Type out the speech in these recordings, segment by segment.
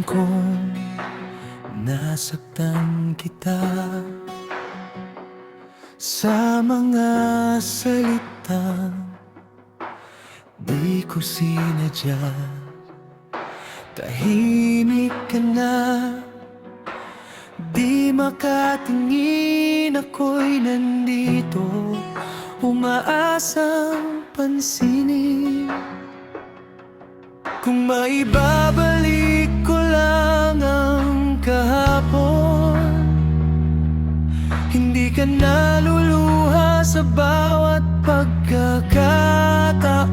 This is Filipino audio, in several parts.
kong nasaktan kita sa mga salitang di ko sinadya. Tahimik ka na, di makatingin, ako'y nandito, umaasang pansinin. Kung maibabalik ko lang ang kahapon, hindi ka naluluha sa bawat pagkakataon.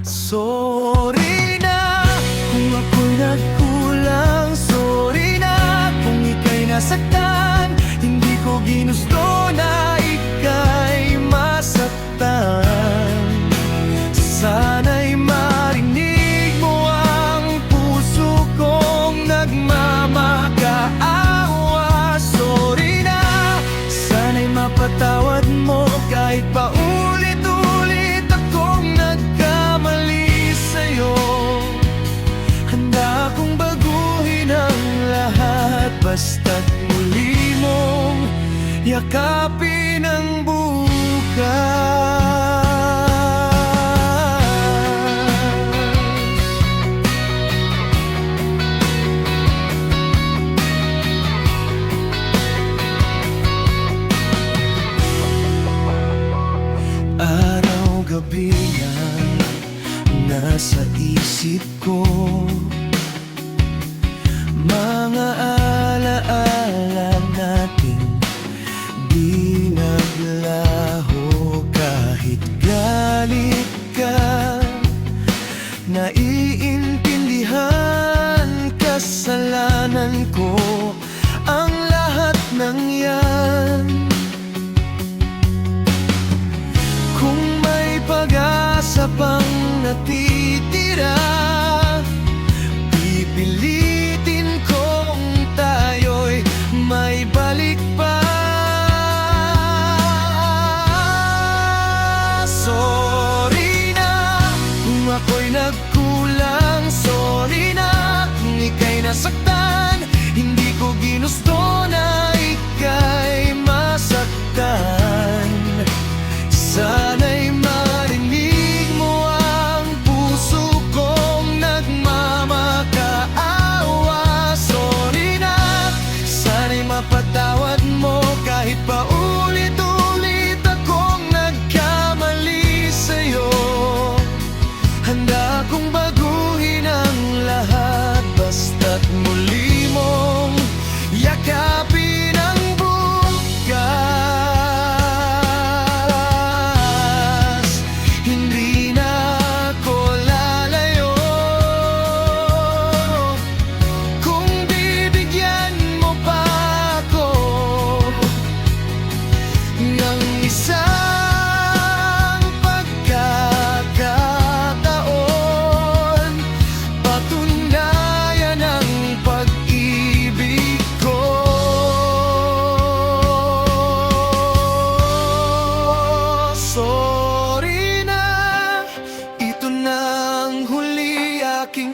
Sorry na kung ako'y nagkulang, sorry na kung ika'y nasaktan. Hindi ko ginusto na ika'y masaktan. Sana'y marinig mo ang puso kong nagmamakaawa. Sorry na, sana'y mapatawad mo kahit paulit-ulit akong nagkamali sa'yo. Handa akong baguhin ang lahat basta't muli mong yakapin ang bukas. Gabi na nasa isip ko, mga alaala natin di naglaho. Kahit galit ka, naiintindihan, kasalanan ko ang lahat ng yan. Pag-asa pang natitira, pipilitin kong tayo'y may balik pa. Sorry na kung ako'y nagkulang, sorry na kung ika'y nasaktan. Hindi ko ginusto na ika'y masaktan. Sana'y marinig mo ang puso kong nagmamakaawa. Sorry na, sana'y mapatawad mo kahit paulit-ulit akong nagkamali sa'yo. Handa akong baguhin ang lahat basta't muli mong yakapin ang bukas. Sorry na, ito na ang huli aking